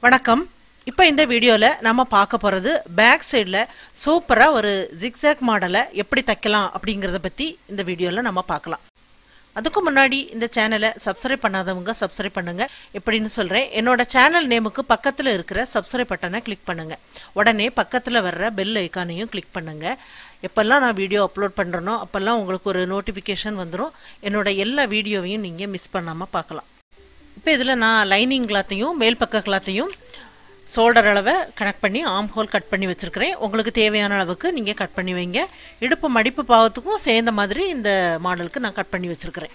வணக்கம். இப்போ இந்த வீடியோல நாம பார்க்க போறது பேக் சைடுல சூப்பரா ஒரு ஜிக்ஸாக் மாடலை எப்படி தைக்கலாம் அப்படிங்கறத பத்தி இந்த வீடியோல நாம பார்க்கலாம். அதுக்கு முன்னாடி இந்த சேனலை சப்ஸ்கிரைப் பண்ணாதவங்க சப்ஸ்கிரைப் பண்ணுங்க. எப்படின்னு சொல்றேன். என்னோட சேனல் நேமுக்கு பக்கத்துல இருக்கிற சப்ஸ்கிரைப் பட்டனை கிளிக் பண்ணுங்க. உடனே பக்கத்துல வர்ற பெல் ஐகானையும் கிளிக் பண்ணுங்க. எப்பெல்லாம் நான் வீடியோ அப்லோட் பண்றேனோ அப்பெல்லாம் உங்களுக்கு ஒரு நோட்டிபிகேஷன் வந்துரும். என்னோட எல்லா வீடியோவையும் நீங்க மிஸ் பண்ணாம பார்க்கலாம். இப்போ இதில் நான் லைனிங் கிளாத்தையும் மேல் பக்க கிளாத்தையும் ஷோல்டர் அளவை கனெக்ட் பண்ணி ஆர்ம் ஹோல் கட் பண்ணி வச்சுருக்கிறேன். உங்களுக்கு தேவையான அளவுக்கு நீங்கள் கட் பண்ணி வைங்க. இடுப்பு மடிப்பு பாகத்துக்கும் சேர்ந்த மாதிரி இந்த மாடலுக்கு நான் கட் பண்ணி வச்சுருக்கிறேன்.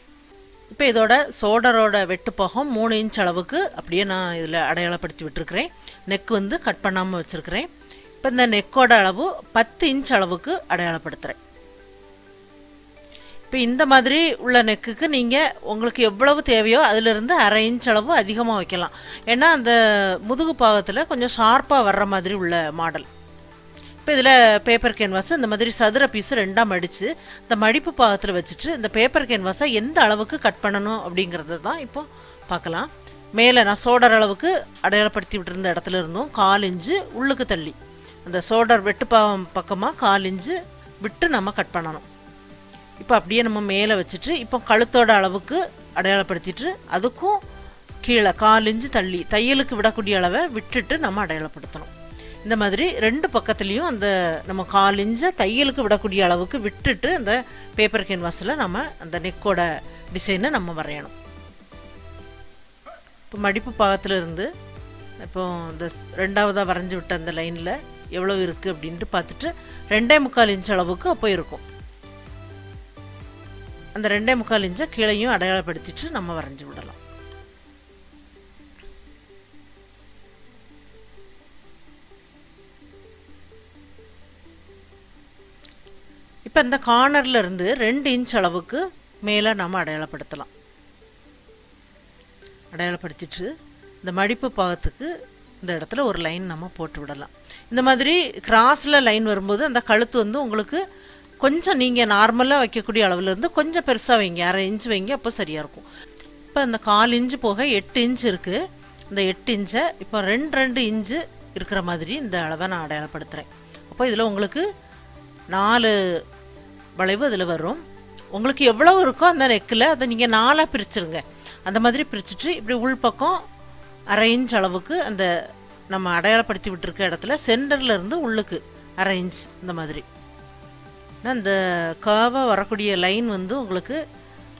இப்போ இதோட ஷோல்டரோட வெட்டு பாகம் 3 இன்ச் அளவுக்கு அப்படியே நான் இதில் அடையாளப்படுத்தி விட்டுருக்கிறேன். நெக் வந்து கட் பண்ணாமல் வச்சுருக்கிறேன். இப்போ இந்த நெக்கோட அளவு 10 இன்ச் அளவுக்கு அடையாளப்படுத்துகிறேன். இப்போ இந்த மாதிரி உள்ள நெக்குக்கு நீங்கள் உங்களுக்கு எவ்வளவு தேவையோ அதிலிருந்து 1/2 இன்ச் அளவு அதிகமாக வைக்கலாம். ஏன்னா அந்த முதுகு பாகத்தில் கொஞ்சம் ஷார்ப்பாக வர்ற மாதிரி உள்ள மாடல். இப்போ இதில் பேப்பர் கேன்வாஸ் இந்த மாதிரி சதுர பீஸு 2ஆக மடித்து இந்த மடிப்பு பாகத்தில் வச்சுட்டு இந்த பேப்பர் கேன்வாஸை எந்த அளவுக்கு கட் பண்ணணும் அப்படிங்கிறத தான் இப்போ பார்க்கலாம். மேலே நான் ஷோல்டர் அளவுக்கு அடையாளப்படுத்தி விட்டுருந்த இடத்துல இருந்தும் 1/4 இன்ச்சு உள்ளுக்கு தள்ளி அந்த ஷோல்டர் வெட்டு பாகம் பக்கமாக 1/4 இன்ச்சு விட்டு நம்ம கட் பண்ணணும். இப்போ அப்படியே நம்ம மேலே வச்சுட்டு இப்போ கழுத்தோட அளவுக்கு அடையாளப்படுத்திட்டு அதுக்கும் கீழே 1/4 இன்ச்சு தள்ளி தையலுக்கு விடக்கூடிய அளவை விட்டுட்டு நம்ம அடையாளப்படுத்தணும். இந்த மாதிரி 2 பக்கத்துலேயும் அந்த நம்ம 1/4 இன்ச்சை தையலுக்கு விடக்கூடிய அளவுக்கு விட்டுட்டு அந்த பேப்பர் கேன்வாஸில் நம்ம அந்த நெக்கோட டிசைனை நம்ம வரையணும். இப்போ மடிப்பு பாகத்தில் இருந்து இப்போ இந்த 2ஆவதாக வரைஞ்சி விட்ட அந்த லைனில் எவ்வளோ இருக்குது அப்படின்ட்டு பார்த்துட்டு 2.25 இன்ச் அளவுக்கு அப்போ இருக்கும். அந்த 2.25 இன்ச்சை கீழையும் அடையாளப்படுத்திட்டு நம்ம வரைஞ்சி விடலாம். இப்போ இந்த கார்னர்ல இருந்து 2 இன்ச் அளவுக்கு மேலே நம்ம அடையாளப்படுத்தலாம். அடையாளப்படுத்திட்டு இந்த மடிப்பு பாகத்துக்கு இந்த இடத்துல ஒரு லைன் நம்ம போட்டு விடலாம். இந்த மாதிரி கிராஸில் லைன் வரும்போது அந்த கழுத்து வந்து உங்களுக்கு கொஞ்சம் நீங்கள் நார்மலாக வைக்கக்கூடிய அளவுலேருந்து கொஞ்சம் பெருசாக வைங்க. 1/2 இன்ச் வைங்க, அப்போ சரியாக இருக்கும். இப்போ அந்த 1/4 இன்ச்சு போக 8 இன்ச் இருக்குது. இந்த 8 இன்ச்சை இப்போ 2 இன்ச்சு இருக்கிற மாதிரி இந்த அளவை நான் அடையாளப்படுத்துகிறேன். அப்போ இதில் உங்களுக்கு 4 வளைவு இதில் வரும். உங்களுக்கு எவ்வளோ இருக்கோ அந்த நெக்கில் அதை நீங்கள் 4ஆக பிரிச்சுருங்க. அந்த மாதிரி பிரிச்சுட்டு இப்படி உள்பக்கம் 1/2 இன்ச் அளவுக்கு அந்த நம்ம அடையாளப்படுத்தி விட்டுருக்க இடத்துல சென்டரில் இருந்து உள்ளுக்கு 1/2 இன்ச் இந்த மாதிரி இந்த கர்வாக வரக்கூடிய லைன் வந்து உங்களுக்கு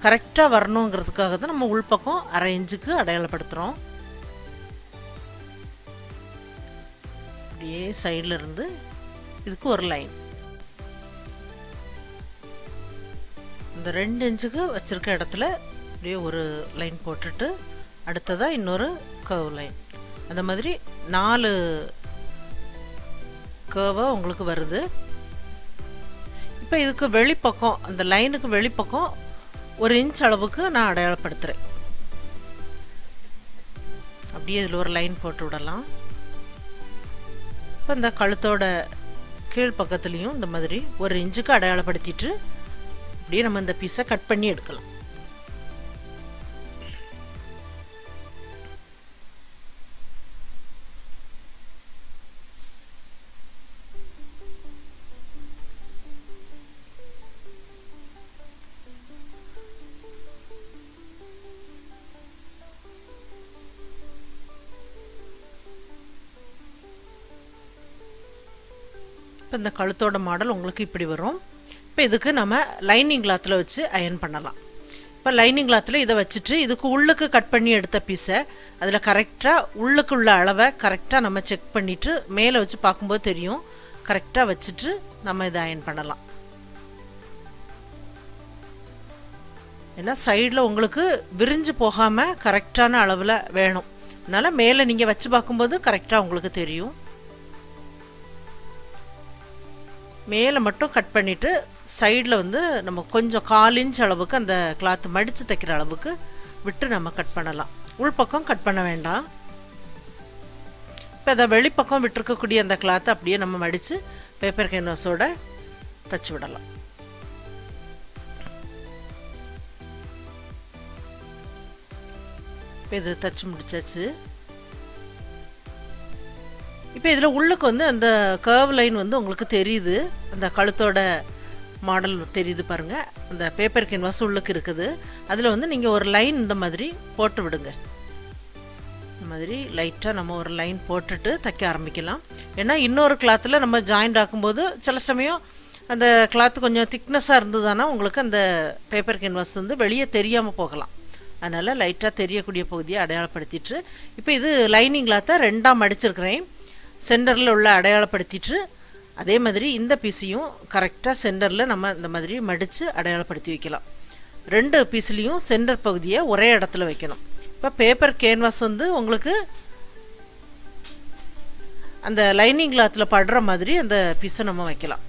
கரெக்டாக வரணுங்கிறதுக்காக தான் நம்ம உள்பக்கம் 1/2 இன்ச்சுக்கு அடையாளப்படுத்துகிறோம். அப்படியே சைடில் இருந்து இதுக்கு ஒரு லைன் இந்த 2 இன்ச்சுக்கு வச்சுருக்க இடத்துல அப்படியே ஒரு லைன் போட்டுட்டு அடுத்ததாக இன்னொரு கர்வ் லைன் அந்த மாதிரி 4 கர்வாக உங்களுக்கு வருது. இப்போ இதுக்கு வெளிப்பக்கம் அந்த லைனுக்கு வெளிப்பக்கம் 1 இன்ச் அளவுக்கு நான் அடையாளப்படுத்துகிறேன். அப்படியே இதில் ஒரு லைன் போட்டு விடலாம். இப்போ இந்த கழுத்தோட கீழ் பக்கத்துலேயும் இந்த மாதிரி 1 இன்ச்சுக்கு அடையாளப்படுத்திட்டு அப்படியே நம்ம இந்த பீஸை கட் பண்ணி எடுக்கலாம். இப்போ இந்த கழுத்தோட மாடல் உங்களுக்கு இப்படி வரும். இப்போ இதுக்கு நம்ம லைனிங் கிளாத்தில் வச்சு அயன் பண்ணலாம். இப்போ லைனிங் கிளாத்தில் இதை வச்சுட்டு இதுக்கு உள்ளுக்கு கட் பண்ணி எடுத்த பீஸை அதில் கரெக்டாக உள்ளுக்கு உள்ள அளவை கரெக்டாக நம்ம செக் பண்ணிவிட்டு மேலே வச்சு பார்க்கும்போது தெரியும். கரெக்டாக வச்சுட்டு நம்ம இதை அயன் பண்ணலாம். ஏன்னா சைடில் உங்களுக்கு விரிஞ்சு போகாமல் கரெக்டான அளவில் வேணும். அதனால் மேலே நீங்கள் வச்சு பார்க்கும்போது கரெக்டாக உங்களுக்கு தெரியும். மேலே மட்டும் கட் பண்ணிவிட்டு சைடில் வந்து நம்ம கொஞ்சம் 1/4 இன்ச் அளவுக்கு அந்த கிளாத்து மடித்து தைக்கிற அளவுக்கு விட்டு நம்ம கட் பண்ணலாம். உள்பக்கம் கட் பண்ண வேண்டாம். இப்போ அதை வெளிப்பக்கம் விட்டுருக்கக்கூடிய அந்த கிளாத்தை அப்படியே நம்ம மடித்து பேப்பர் கேன்வாஸோட தச்சு விடலாம். இப்போ இது தச்சு முடிச்சாச்சு. இப்போ இதில் உள்ளுக்கு வந்து அந்த கர்வ் லைன் வந்து உங்களுக்கு தெரியுது, அந்த கழுத்தோட மாடல் தெரியுது பாருங்கள். அந்த பேப்பர் கேன்வாஸ் உள்ளுக்கு இருக்குது. அதில் வந்து நீங்கள் ஒரு லைன் இந்த மாதிரி போட்டு விடுங்க. இந்த மாதிரி லைட்டாக நம்ம ஒரு லைன் போட்டுட்டு தைக்க ஆரம்பிக்கலாம். ஏன்னா இன்னொரு கிளாத்தில் நம்ம ஜாயிண்ட் ஆக்கும்போது சில சமயம் அந்த கிளாத்து கொஞ்சம் திக்னஸாக இருந்ததுன்னா உங்களுக்கு அந்த பேப்பர் கேன்வாஸ் வந்து வெளியே தெரியாமல் போகலாம். அதனால் லைட்டாக தெரியக்கூடிய பகுதியை அடையாளப்படுத்திட்டு, இப்போ இது லைனிங் கிளாத்தை 2ஆக மடிச்சிருக்கிறேன். சென்டரில் உள்ள அடையாளப்படுத்திட்டு அதே மாதிரி இந்த பீஸையும் கரெக்டாக சென்டரில் நம்ம இந்த மாதிரி மடித்து அடையாளப்படுத்தி வைக்கலாம். 2 பீஸ்லேயும் சென்டர் பகுதியை ஒரே இடத்துல வைக்கணும். இப்போ பேப்பர் கேன்வாஸ் வந்து உங்களுக்கு அந்த லைனிங் கிளாத்தில் படுற மாதிரி அந்த பீஸை நம்ம வைக்கலாம்.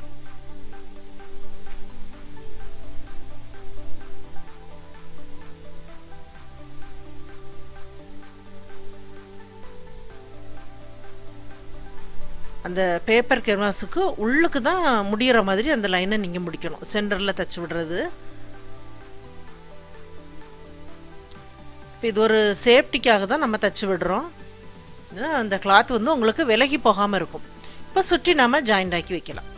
அந்த பேப்பர் கேன்வாஸுக்கு உள்ளுக்கு தான் முடிகிற மாதிரி அந்த லைனை நீங்கள் முடிக்கணும். சென்டரில் தச்சு விடுறது. இப்போ இது ஒரு சேஃப்டிக்காக தான் நம்ம தச்சு விடுறோம். அந்த கிளாத் வந்து உங்களுக்கு விலகி போகாமல் இருக்கும். இப்போ சுற்றி நாம் ஜாயிண்ட் ஆக்கி வைக்கலாம்.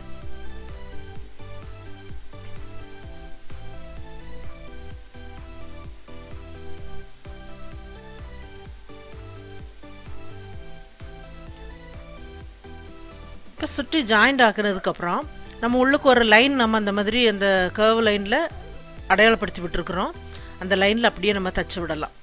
இப்போ சுற்றி ஜாயிண்ட் ஆக்குனதுக்கப்புறம் நம்ம உள்ளுக்கு ஒரு லைன் நம்ம அந்த மாதிரி அந்த கர்வ் லைனில் அடையாளப்படுத்தி விட்டுருக்குறோம். அந்த லைனில் அப்படியே நம்ம தச்சு விடலாம்.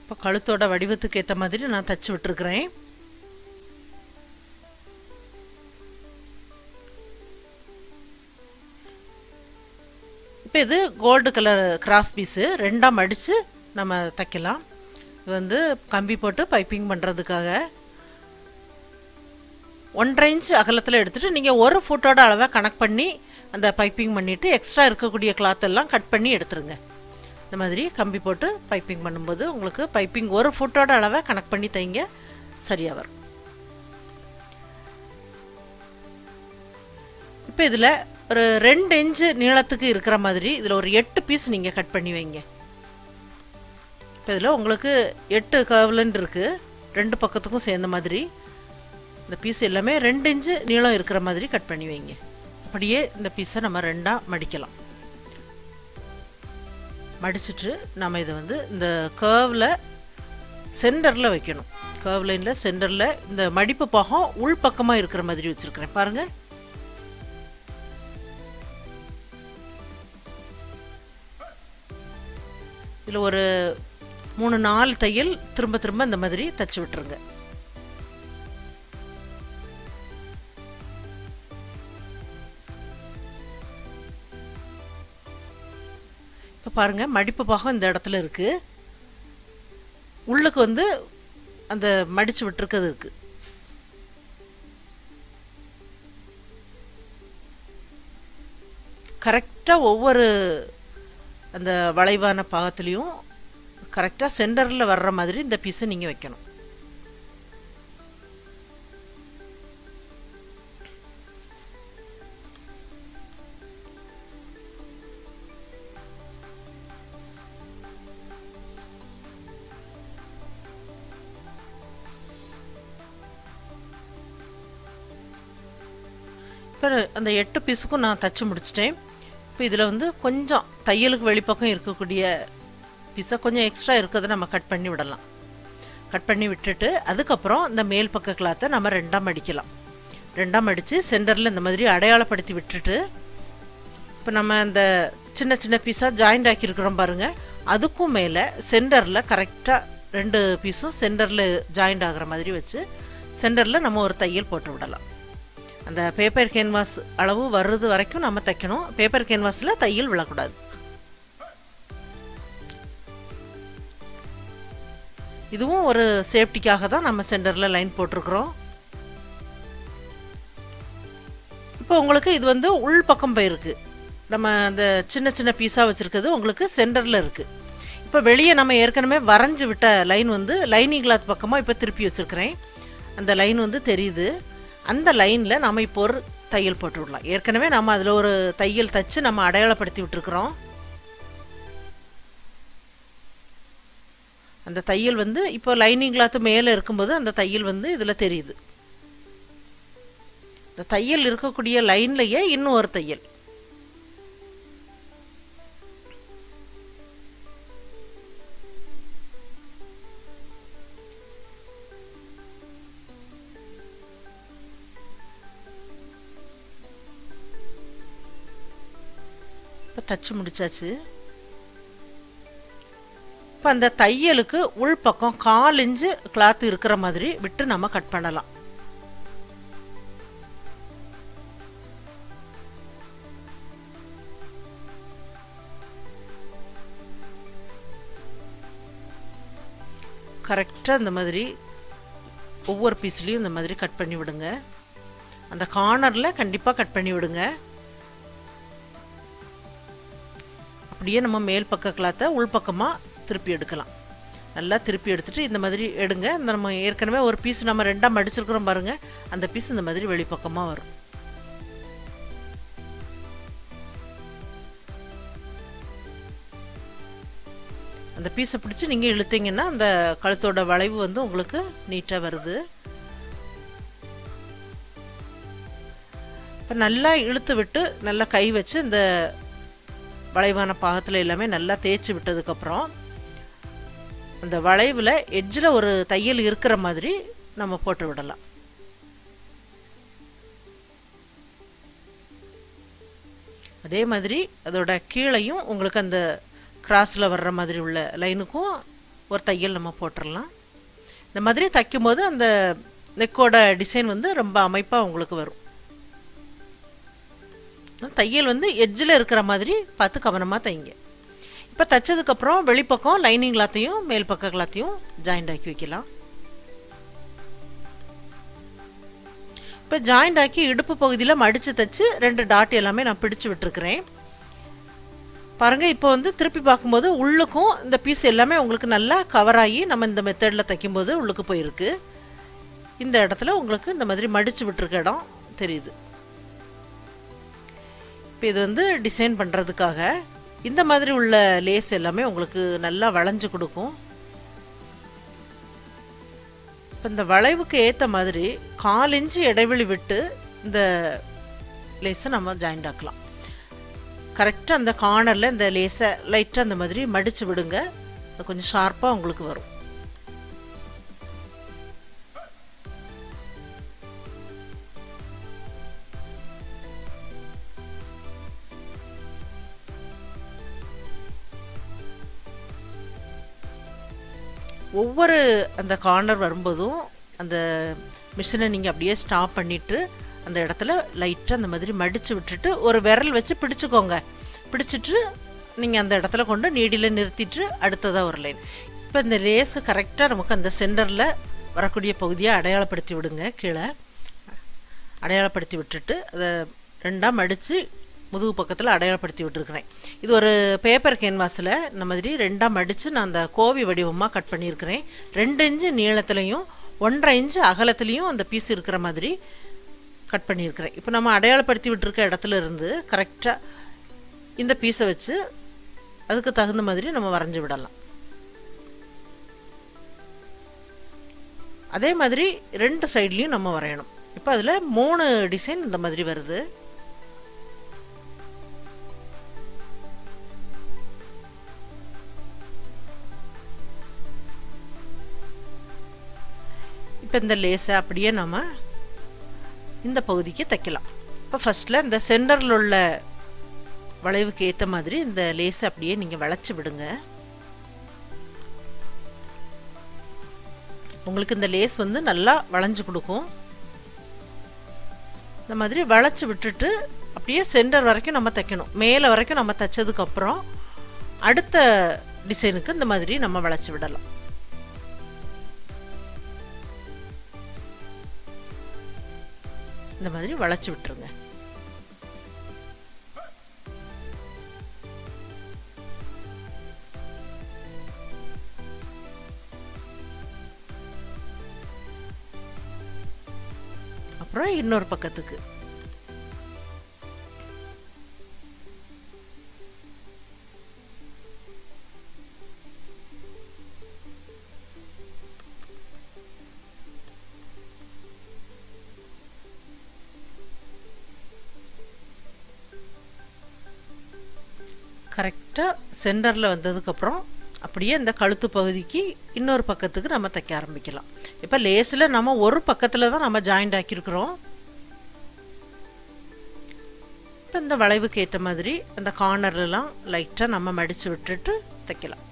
இப்போ கழுத்தோட வடிவத்துக்கு ஏற்ற மாதிரி நான் தச்சு விட்டுருக்குறேன். இப்போ இது கோல்டு கலர் கிராஸ் பீஸு 2ஆக மடித்து நம்ம தைக்கலாம். இது வந்து கம்பி போட்டு பைப்பிங் பண்ணுறதுக்காக 1.5 இன்ச் அகலத்தில் எடுத்துகிட்டு நீங்கள் 1 ஃபுட்டோட அளவை கனெக்ட் பண்ணி அந்த பைப்பிங் பண்ணிவிட்டு எக்ஸ்ட்ரா இருக்கக்கூடிய கிளாத்தெல்லாம் கட் பண்ணி எடுத்துருங்க. இந்த மாதிரி கம்பி போட்டு பைப்பிங் பண்ணும்போது உங்களுக்கு பைப்பிங் 1 ஃபுட்டோட அளவை கனெக்ட் பண்ணி தைங்க, சரியாக வரும். இப்போ இதில் ஒரு 2 இன்ச்சு நீளத்துக்கு இருக்கிற மாதிரி இதில் ஒரு 8 பீஸ் நீங்கள் கட் பண்ணி வைங்க. இப்போ இதில் உங்களுக்கு 8 கர்வ்லண்ட் இருக்குது, 2 பக்கத்துக்கும் சேர்ந்த மாதிரி. இந்த பீஸ் எல்லாமே 2 இன்ச்சு நீளம் இருக்கிற மாதிரி கட் பண்ணி வைங்க. அப்படியே இந்த பீஸை நம்ம 2ஆக மடிக்கலாம். மடிச்சுட்டு நம்ம இதை வந்து இந்த கர்வில் சென்டரில் வைக்கணும். கர்வ் லைனில் சென்டரில் இந்த மடிப்பு பாகம் உள் பக்கமாக இருக்கிற மாதிரி வச்சுருக்கிறேன் பாருங்கள். இதில் ஒரு 3-4 தையல் திரும்ப திரும்ப இந்த மாதிரி தச்சு விட்டுருங்க. இப்போ பாருங்கள், மடிப்பு பாகம் இந்த இடத்துல இருக்குது. உள்ளுக்கு வந்து அந்த மடித்து விட்டுருக்கிறது இருக்குது. கரெக்டாக ஒவ்வொரு அந்த வளைவான பாகத்துலேயும் கரெக்டாக சென்டரில் வர்ற மாதிரி இந்த பீஸை நீங்கள் வைக்கணும். இப்போ அந்த 8 பீஸுக்கும் நான் தச்சு முடிச்சிட்டேன். இப்போ இதில் வந்து கொஞ்சம் தையலுக்கு வெளிப்பக்கம் இருக்கக்கூடிய பீஸை கொஞ்சம் எக்ஸ்ட்ரா இருக்கிறத நம்ம கட் பண்ணி விடலாம். கட் பண்ணி விட்டுட்டு அதுக்கப்புறம் இந்த மேல் பக்க கிளாத்தை நம்ம 2ஆக மடிக்கலாம். 2ஆக மடித்து சென்டரில் இந்த மாதிரி அடையாளப்படுத்தி விட்டுட்டு இப்போ நம்ம இந்த சின்ன சின்ன பீஸாக ஜாயிண்ட் ஆக்கியிருக்கிறோம் பாருங்கள். அதுக்கும் மேலே சென்டரில் கரெக்டாக 2 பீஸும் சென்டரில் ஜாயிண்ட் ஆகிற மாதிரி வச்சு சென்டரில் நம்ம ஒரு தையல் போட்டு விடலாம். அந்த பேப்பர் கேன்வாஸ் அளவு வர்றது வரைக்கும் நம்ம தைக்கணும். பேப்பர் கேன்வாஸில் தையல் விழக்கூடாது. இதுவும் ஒரு சேஃப்டிக்காக தான் நம்ம சென்டரில் லைன் போட்டிருக்கிறோம். இப்போ உங்களுக்கு இது வந்து உள் பக்கம் போயிருக்கு. நம்ம அந்த சின்ன சின்ன பீஸாக வச்சுருக்கிறது உங்களுக்கு சென்டரில் இருக்குது. இப்போ வெளியே நம்ம ஏற்கனவே வரைஞ்சி விட்ட லைன் வந்து லைனிங் கிளாத் பக்கமாக இப்போ திருப்பி வச்சுருக்கிறேன். அந்த லைன் வந்து தெரியுது. அந்த லைனில் நம்ம இப்போ ஒரு தையல் போட்டு விடலாம். ஏற்கனவே நம்ம அதில் ஒரு தையல் தச்சு நம்ம அடையாளப்படுத்தி விட்டுருக்குறோம். அந்த தையல் வந்து இப்போ லைனிங் கிளாத்து மேலே இருக்கும்போது அந்த தையல் வந்து இதில் தெரியுது. இந்த தையல் இருக்கக்கூடிய லைன்லையே இன்னும் ஒரு தையல். இப்போ தச்சு முடிச்சாச்சு. இப்போ அந்த தையலுக்கு உள் பக்கம் 1/4 இன்ச்சு கிளாத் இருக்கிற மாதிரி விட்டு நம்ம கட் பண்ணலாம். கரெக்டாக இந்த மாதிரி ஒவ்வொரு பீஸ்லேயும் இந்த மாதிரி கட் பண்ணி விடுங்க. அந்த கார்னரில் கண்டிப்பாக கட் பண்ணி விடுங்க. அப்படியே நம்ம மேல் பக்க கிளாத்தை உள் பக்கமாக திருப்பி எடுக்கலாம். நல்லா திருப்பி எடுத்துகிட்டு இந்த மாதிரி எடுங்க. இந்த நம்ம ஏற்கனவே ஒரு பீஸ் நம்ம 2ஆக மடிச்சிருக்கிறோம் பாருங்கள், அந்த பீஸ் இந்த மாதிரி வெளிப்பக்கமாக வரும். அந்த பீஸை பிடிச்சி நீங்கள் இழுத்தீங்கன்னா அந்த கழுத்தோட வளைவு வந்து உங்களுக்கு நீட்டாக வருது. இப்போ நல்லா இழுத்து விட்டு நல்லா கை வச்சு இந்த வளைவான பாகத்தில் எல்லாமே நல்லா தேய்ச்சி விட்டதுக்கப்புறம் அந்த வளைவில் எட்ஜில் ஒரு தையல் இருக்கிற மாதிரி நம்ம போட்டு விடலாம். அதே மாதிரி அதோட கீழையும் உங்களுக்கு அந்த கிராஸில் வர்ற மாதிரி உள்ள லைனுக்கும் ஒரு தையல் நம்ம போட்டுடலாம். இந்த மாதிரி தைக்கும்போது அந்த நெக்கோட டிசைன் வந்து ரொம்ப அமைப்பாக உங்களுக்கு வரும். தையல் வந்து எட்ஜில் இருக்கிற மாதிரி பார்த்து கவனமாக தைங்க. இப்போ தைச்சதுக்கப்புறம் வெளிப்பக்கம் லைனிங் கிளாத்தையும் மேல் பக்க கிளாத்தையும் ஜாயிண்ட் ஆக்கி வைக்கலாம். இப்போ ஜாயிண்ட் ஆக்கி இடுப்பு பகுதியில் மடித்து தைச்சு 2 டாட் எல்லாமே நான் பிடிச்சு விட்டுருக்கிறேன் பாருங்கள். இப்போ வந்து திருப்பி பார்க்கும்போது உள்ளுக்கும் இந்த பீஸ் எல்லாமே உங்களுக்கு நல்லா கவர் ஆகி நம்ம இந்த மெத்தடில் தைக்கும்போது உள்ளுக்கு போயிருக்கு. இந்த இடத்துல உங்களுக்கு இந்த மாதிரி மடித்து விட்டுருக்க இடம் தெரியுது. இப்போ இது வந்து டிசைன் பண்ணுறதுக்காக இந்த மாதிரி உள்ள லேஸ் எல்லாமே உங்களுக்கு நல்லா வளைஞ்சு கொடுக்கும். இப்போ இந்த வளைவுக்கு ஏற்ற மாதிரி 1/4 இன்ச்சு இடைவெளி விட்டு இந்த லேஸை நம்ம ஜாயிண்ட் ஆக்கலாம். கரெக்டாக அந்த கார்னரில் இந்த லேஸை லைட்டாக அந்த மாதிரி மடித்து விடுங்க. அது கொஞ்சம் ஷார்ப்பாக உங்களுக்கு வரும். ஒவ்வொரு அந்த கார்னர் வரும்போதும் அந்த மிஷினை நீங்கள் அப்படியே ஸ்டாப் பண்ணிவிட்டு அந்த இடத்துல லைட்டாக அந்த மாதிரி மடித்து விட்டுட்டு ஒரு விரல் வச்சு பிடிச்சிக்கோங்க. பிடிச்சிட்டு நீங்கள் அந்த இடத்துல கொண்டு நீடியில் நிறுத்திட்டு அடுத்ததாக ஒரு லைன். இப்போ இந்த லேஸு கரெக்டாக நமக்கு அந்த சென்டரில் வரக்கூடிய பகுதியை அடையாளப்படுத்தி விடுங்க. கீழே அடையாளப்படுத்தி விட்டுட்டு அதை 2ஆக மடித்து முதுகு பக்கத்தில் அடையாளப்படுத்தி விட்டுருக்கிறேன். இது ஒரு பேப்பர் கேன்வாஸில் இந்த மாதிரி 2ஆக மடித்து நான் அந்த கோவி வடிவமாக கட் பண்ணியிருக்கிறேன். 2 இன்ச்சு நீளத்துலையும் 1.5 இன்ச்சு அகலத்துலேயும் அந்த பீஸ் இருக்கிற மாதிரி கட் பண்ணியிருக்கிறேன். இப்போ நம்ம அடையாளப்படுத்தி விட்டுருக்க இடத்துல இருந்து கரெக்டாக இந்த பீஸை வச்சு அதுக்கு தகுந்த மாதிரி நம்ம வரைஞ்சி விடலாம். அதே மாதிரி 2 சைட்லேயும் நம்ம வரையணும். இப்போ அதில் 3 டிசைன் இந்த மாதிரி வருது. இப்போ இந்த லேஸை அப்படியே நம்ம இந்த பகுதிக்கு தைக்கலாம். இப்போ ஃபஸ்ட்டில் இந்த சென்டரில் உள்ள வளைவுக்கு ஏற்ற மாதிரி இந்த லேஸை அப்படியே நீங்கள் வளைச்சி விடுங்க. உங்களுக்கு இந்த லேஸ் வந்து நல்லா வளைஞ்சு கொடுக்கும். இந்த மாதிரி வளைச்சி விட்டுட்டு அப்படியே சென்டர் வரைக்கும் நம்ம தைக்கணும். மேலே வரைக்கும் நம்ம தைச்சதுக்கப்புறம் அடுத்த டிசைனுக்கு இந்த மாதிரி நம்ம வளைச்சி விடலாம். இந்த மாதிரி வளைச்சி விட்டுருங்க. அப்புறம் இன்னொரு பக்கத்துக்கு கரெக்டாக சென்டரில் வந்ததுக்கப்புறம் அப்படியே இந்த கழுத்து பகுதிக்கு இன்னொரு பக்கத்துக்கு நம்ம தைக்க ஆரம்பிக்கலாம். இப்போ லேஸில் நம்ம ஒரு பக்கத்தில் தான் நம்ம ஜாயிண்ட் ஆக்கியிருக்கிறோம். இப்போ இந்த வளைவுக்கு ஏற்ற மாதிரி அந்த கார்னர்லாம் லைட்டாக நம்ம மடித்து விட்டுட்டு தைக்கலாம்.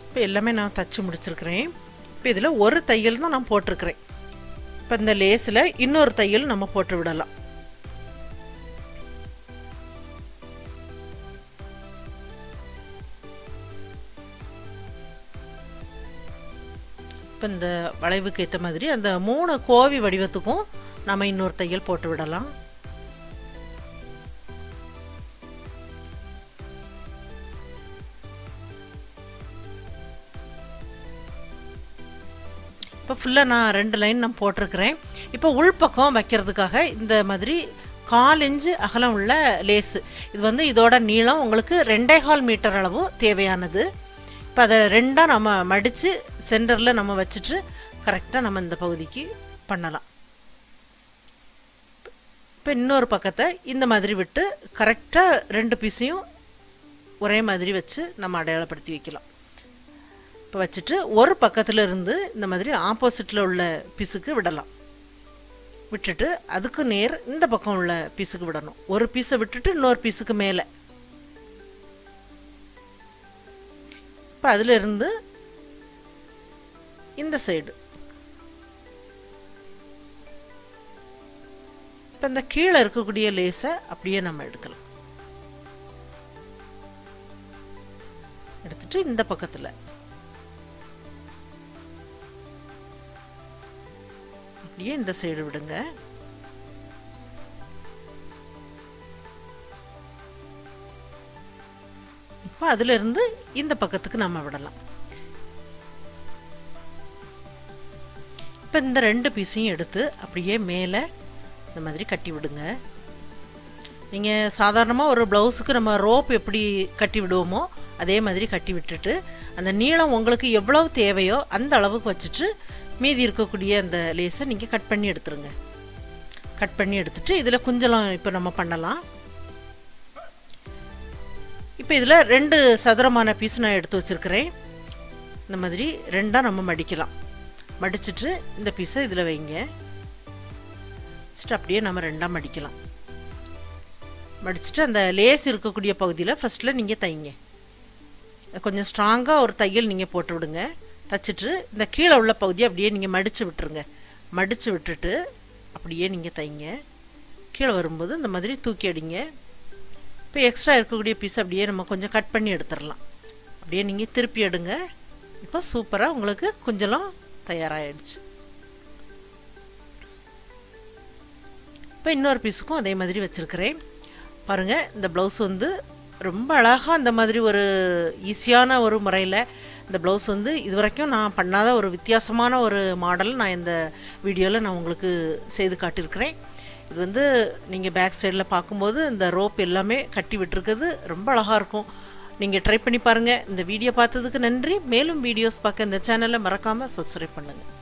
இப்போ எல்லாமே நான் தச்சு முடிச்சிருக்கிறேன். இப்போ இதில் ஒரு தையல் தான் நான் போட்டிருக்கிறேன். இப்போ இந்த லேஸில் இன்னொரு தையல் நம்ம போட்டு விடலாம். இப்போ இந்த வளைவுக்கு ஏற்ற மாதிரி அந்த 3 கோவி வடிவத்துக்கும் நம்ம இன்னொரு தையல் போட்டு விடலாம். இப்போ ஃபுல்லாக நான் 2 லைன் நான் போட்டிருக்கிறேன். இப்போ உள்பக்கம் வைக்கிறதுக்காக இந்த மாதிரி 1/4 இன்ச்சு அகலம் உள்ள லேஸு, இது வந்து இதோட நீளம் உங்களுக்கு 2.25 மீட்டர் அளவு தேவையானது. இப்போ அதை 2ஆக நம்ம மடித்து சென்டரில் நம்ம வச்சுட்டு கரெக்டாக நம்ம இந்த பகுதிக்கு பண்ணலாம். இப்போ இன்னொரு பக்கத்தை இந்த மாதிரி விட்டு கரெக்டாக 2 பீஸையும் ஒரே மாதிரி வச்சு நம்ம அடையாளப்படுத்தி வைக்கலாம். இப்போ வச்சுட்டு ஒரு பக்கத்தில் இருந்து இந்த மாதிரி ஆப்போசிட்டில் உள்ள பீஸுக்கு விடலாம். விட்டுட்டு அதுக்கு நேர் இந்த பக்கம் உள்ள பீஸுக்கு விடணும். ஒரு பீஸை விட்டுட்டு இன்னொரு பீஸுக்கு மேலே. இப்போ அதிலிருந்து இந்த சைடு இப்போ இந்த கீழே இருக்கக்கூடிய லேஸை அப்படியே நம்ம எடுக்கலாம். எடுத்துட்டு இந்த பக்கத்தில் அப்படியே இந்த சைடு விடுங்க. இப்போ அதிலிருந்து இந்த பக்கத்துக்கு நம்ம விடலாம். இப்போ இந்த 2 பீஸையும் எடுத்து அப்படியே மேலே இந்த மாதிரி கட்டி விடுங்க. நீங்கள் சாதாரணமாக ஒரு ப்ளவுஸுக்கு நம்ம ரோப் எப்படி கட்டி விடுவோமோ அதே மாதிரி கட்டி விட்டுட்டு அந்த நீளம் உங்களுக்கு எவ்வளவு தேவையோ அந்த அளவுக்கு வச்சுட்டு மீதி இருக்கக்கூடிய அந்த லேஸை நீங்கள் கட் பண்ணி எடுத்துருங்க. கட் பண்ணி எடுத்துட்டு இதில் குஞ்சலம் இப்போ நம்ம பண்ணலாம். இப்போ இதில் 2 சதுரமான பீஸ் நான் எடுத்து வச்சுருக்கிறேன். இந்த மாதிரி 2ஆக நம்ம மடிக்கலாம். மடிச்சுட்டு இந்த பீஸை இதில் வைங்க. வச்சுட்டு அப்படியே நம்ம 2ஆக மடிக்கலாம். மடிச்சுட்டு அந்த லேஸ் இருக்கக்கூடிய பகுதியில் ஃபஸ்ட்டில் நீங்கள் தைங்க. கொஞ்சம் ஸ்ட்ராங்காக ஒரு தையல் நீங்கள் போட்டு விடுங்க. தைச்சிட்டு இந்த கீழே உள்ள பகுதியை அப்படியே நீங்கள் மடித்து விட்டுருங்க. மடித்து விட்டுட்டு அப்படியே நீங்கள் தைங்க. கீழே வரும்போது இந்த மாதிரி தூக்கி அடிங்க. இப்போ எக்ஸ்ட்ரா இருக்கக்கூடிய பீஸ் அப்படியே நம்ம கொஞ்சம் கட் பண்ணி எடுத்துடலாம். அப்படியே நீங்கள் திருப்பி எடுங்க. இப்போ சூப்பராக உங்களுக்கு குஞ்சலம் தயாராகிடுச்சு. இப்போ இன்னொரு பீஸுக்கும் அதே மாதிரி வச்சுருக்கிறேன். பாருங்கள், இந்த ப்ளவுஸ் வந்து ரொம்ப அழகாக அந்த மாதிரி ஒரு ஈஸியான ஒரு முறையில் இந்த ப்ளவுஸ் வந்து இது வரைக்கும் நான் பண்ணாத ஒரு வித்தியாசமான ஒரு மாடல் நான் இந்த வீடியோவில் நான் உங்களுக்கு செய்து காட்டியிருக்கிறேன். இது வந்து நீங்கள் பேக் சைடில் பார்க்கும்போது இந்த ரோப் எல்லாமே கட்டி விட்டுருக்குது ரொம்ப அழகாக இருக்கும். நீங்கள் ட்ரை பண்ணி பாருங்கள். இந்த வீடியோ பார்த்ததுக்கு நன்றி. மேலும் வீடியோஸ் பார்க்க இந்த சேனலை மறக்காமல் சப்ஸ்கிரைப் பண்ணுங்கள்.